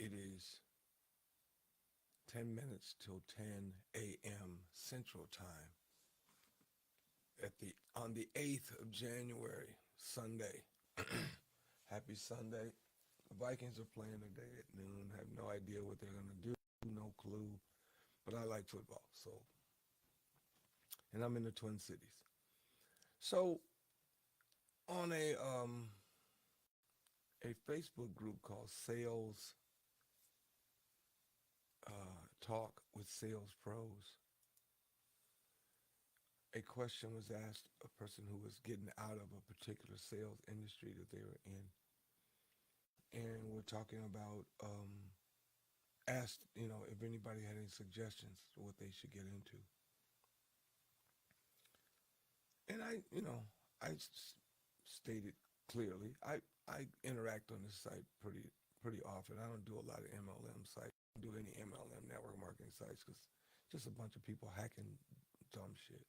It is 10 minutes till 10 a.m. Central Time on the 8th of January, Sunday. Happy Sunday. The Vikings are playing today at noon. I have no idea what they're going to do, no clue. But I like football, and I'm in the Twin Cities. So on a Facebook group called Sales Talk with Sales Pros, a question was asked a person who was getting out of a particular sales industry that they were in, and we're talking about asked if anybody had any suggestions for what they should get into, and I stated clearly I interact on this site pretty often. I don't do a lot of MLM sites. I don't do any MLM network marketing sites because just a bunch of people hacking dumb shit.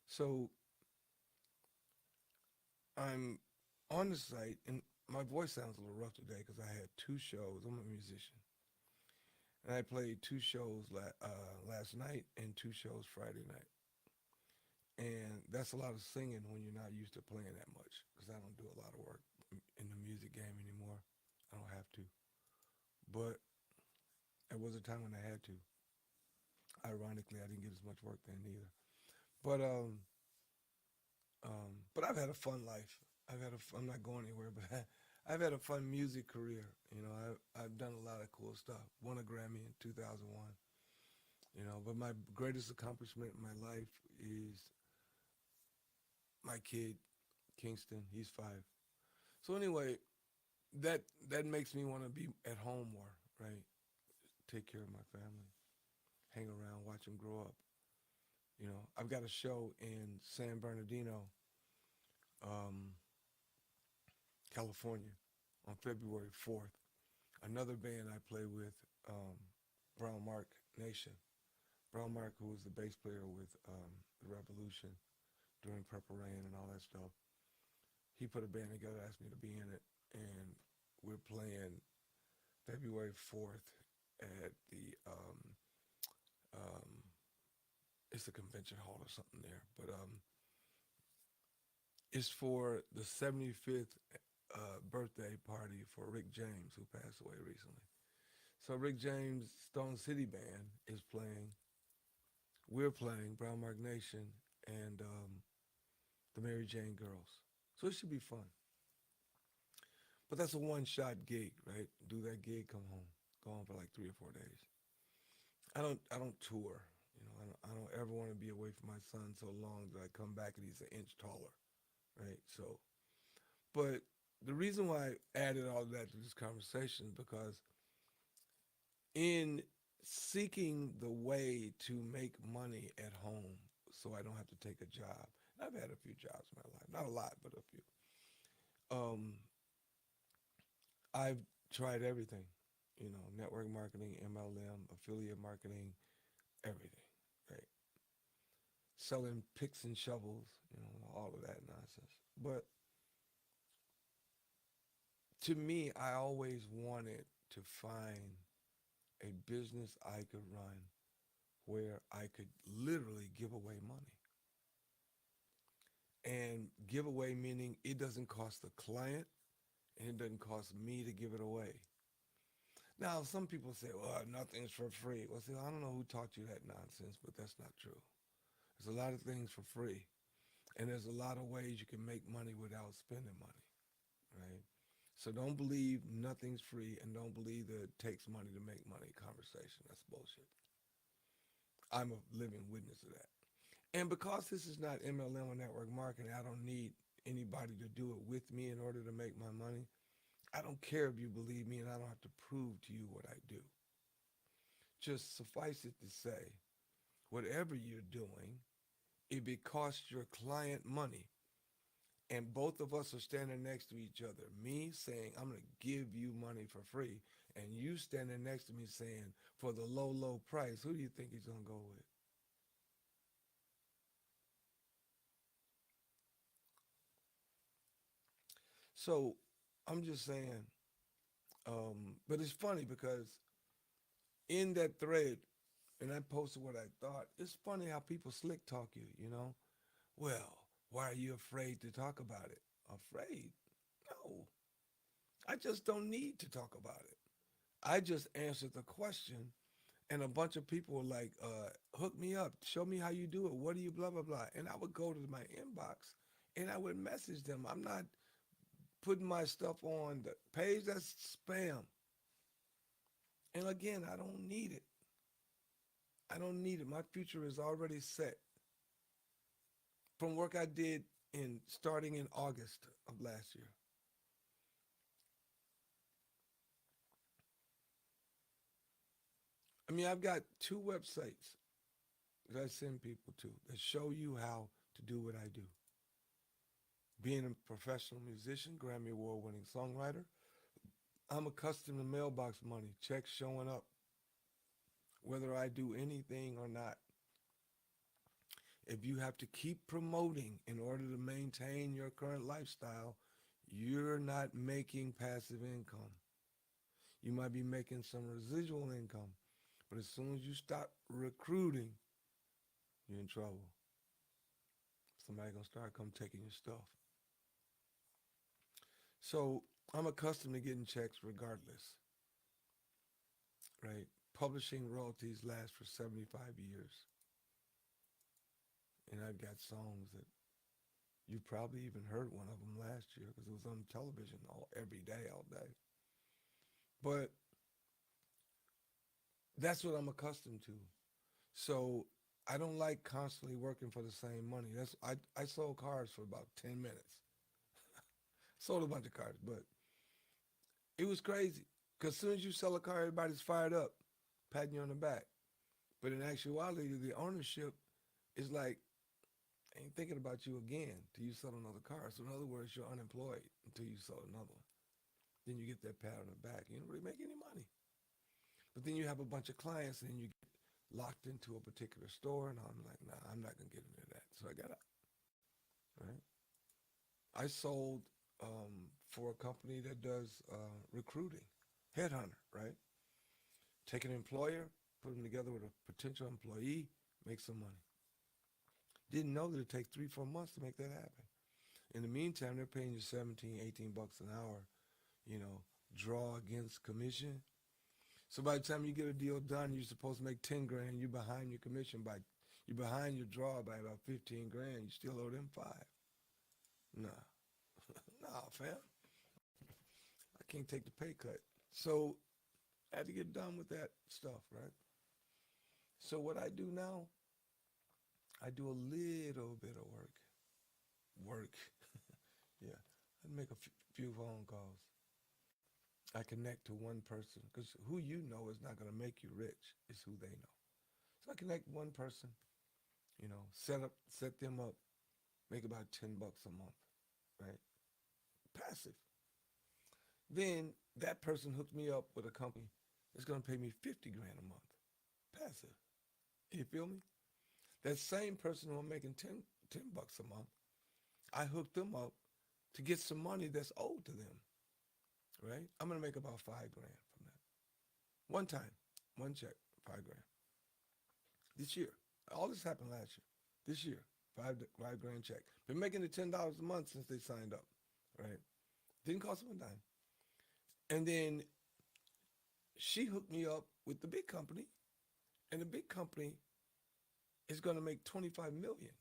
So I'm on the site, and my voice sounds a little rough today because I had two shows. I'm a musician, and I played two shows last night and two shows Friday night. And that's a lot of singing when you're not used to playing that much because I don't do a lot of work in the music game anymore. I don't have to. But there was a time when I had to. Ironically, I didn't get as much work then either. But but I've had a fun life. I'm not going anywhere, but I've had a fun music career. I've done a lot of cool stuff. Won a Grammy in 2001. But my greatest accomplishment in my life is my kid, Kingston. He's 5. So anyway, that makes me want to be at home more, right? Take care of my family, hang around, watch them grow up. I've got a show in San Bernardino, um, California, on February 4th. Another band I play with, um, Brown Mark Nation. Brown Mark, who was the bass player with the Revolution during Purple Rain and all that stuff, he put a band together, asked me to be in it, and we're playing February 4th at the um, it's a convention hall or something there, but it's for the 75th birthday party for Rick James, who passed away recently. So Rick James' Stone City Band is playing. We're playing Brown Mark Nation and the Mary Jane Girls. So it should be fun. But that's a one-shot gig, right? Do that gig, come home. Go on for like 3 or 4 days. I don't tour. I don't ever want to be away from my son so long that I come back and he's an inch taller, right? So, but the reason why I added all of that to this conversation is because in seeking the way to make money at home so I don't have to take a job, and I've had a few jobs in my life, not a lot, but a few. Um, I've tried everything, network marketing, MLM, affiliate marketing, everything, right? Selling picks and shovels, all of that nonsense. But to me, I always wanted to find a business I could run where I could literally give away money. And give away meaning it doesn't cost the client and it doesn't cost me to give it away. Now, some people say, well, nothing's for free. Well, see, I don't know who taught you that nonsense, but that's not true. There's a lot of things for free. And there's a lot of ways you can make money without spending money, right? So don't believe nothing's free and don't believe that it takes money to make money conversation. That's bullshit. I'm a living witness of that. And because this is not MLM or network marketing, I don't need anybody to do it with me in order to make my money. I don't care if you believe me and I don't have to prove to you what I do. Just suffice it to say, whatever you're doing, if it costs your client money, and both of us are standing next to each other, me saying, I'm going to give you money for free, and you standing next to me saying, for the low, low price, who do you think he's going to go with? So I'm just saying, But it's funny because in that thread, and I posted what I thought, it's funny how people slick talk you, you know? Well, why are you afraid to talk about it? Afraid? No. I just don't need to talk about it. I just answered the question, and a bunch of people were like, hook me up, show me how you do it. What do you blah, blah, blah. And I would go to my inbox and I would message them. I'm not putting my stuff on the page that's spam. And again, I don't need it. I don't need it. My future is already set from work I did in starting in August of last year. I mean, I've got two websites that I send people to that show you how to do what I do. Being a professional musician, Grammy Award winning songwriter, I'm accustomed to mailbox money, checks showing up, whether I do anything or not. If you have to keep promoting in order to maintain your current lifestyle, you're not making passive income. You might be making some residual income, but as soon as you stop recruiting, you're in trouble. Somebody gonna start come taking your stuff. So I'm accustomed to getting checks regardless, right? Publishing royalties last for 75 years. And I've got songs that you probably even heard one of them last year because it was on television every day, all day. But that's what I'm accustomed to. So I don't like constantly working for the same money. I sold cars for about 10 minutes. Sold a bunch of cars, but it was crazy. Because as soon as you sell a car, everybody's fired up, patting you on the back. But in actuality, the ownership is like, ain't thinking about you again till you sell another car. So in other words, you're unemployed until you sell another one. Then you get that pat on the back. You don't really make any money. But then you have a bunch of clients and you get locked into a particular store. And I'm like, nah, I'm not going to get into that. So I got out, right? I sold for a company that does recruiting, headhunter, right? Take an employer, put them together with a potential employee, make some money. Didn't know that it'd take 3-4 months to make that happen. In the meantime, they're paying you 17, 18 bucks an hour, you know, draw against commission. So by the time you get a deal done, you're supposed to make 10 grand. You're behind your commission you're behind your draw by about 15 grand. You still owe them 5. Nah, nah, fam. I can't take the pay cut. So I had to get done with that stuff, right? So what I do now, I do a little bit of work. Work. Yeah. I make a few phone calls. I connect to one person because who you know is not going to make you rich. It's who they know. So I connect one person, you know, set them up, make about 10 bucks a month, right? Passive. Then that person hooked me up with a company that's going to pay me 50 grand a month. Passive. You feel me? That same person who I'm making 10 bucks a month, I hooked them up to get some money that's owed to them, right? I'm going to make about 5 grand from that. One time, one check, 5 grand. This year. All this happened last year. This year, 5 grand check. Been making the $10 a month since they signed up, right? Didn't cost them a dime. And then she hooked me up with the big company, and the big company is going to make 25 million.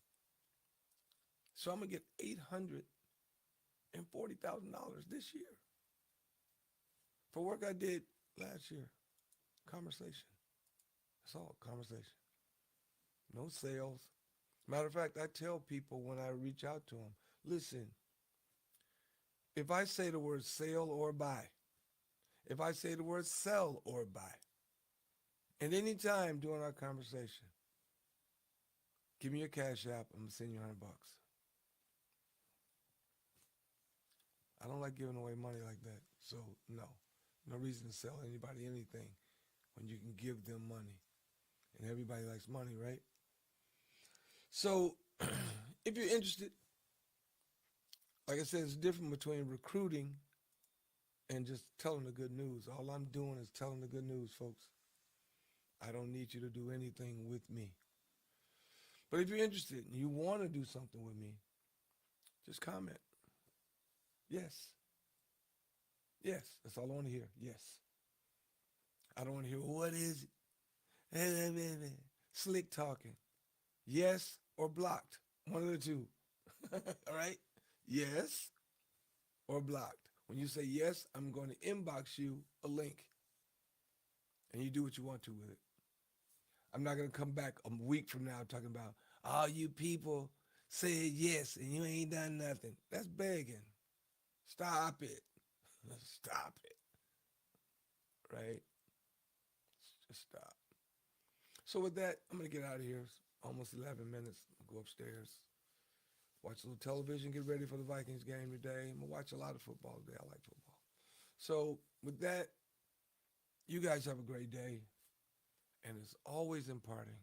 So I'm going to get $840,000 this year for work I did last year. Conversation. That's all, conversation. No sales. Matter of fact, I tell people when I reach out to them, listen, if I say the word sale or buy, if I say the word sell or buy, at any time during our conversation, give me your cash app, I'm going to send you 100 bucks. I don't like giving away money like that. So no, no reason to sell anybody anything when you can give them money. And everybody likes money, right? So if you're interested, like I said, it's different between recruiting and just tell them the good news. All I'm doing is telling the good news, folks. I don't need you to do anything with me. But if you're interested and you want to do something with me, just comment. Yes. Yes. That's all I want to hear. Yes. I don't want to hear, what is it? Slick talking. Yes or blocked. One of the two. All right? Yes or blocked. When you say yes, I'm going to inbox you a link and you do what you want to with it. I'm not going to come back a week from now talking about all you people said yes and you ain't done nothing. That's begging. Stop it. Stop it. Right? Just stop. So with that, I'm going to get out of here. It's almost 11 minutes. I'll go upstairs, watch a little television, get ready for the Vikings game today. I'm going to watch a lot of football today. I like football. So with that, you guys have a great day. And as always imparting,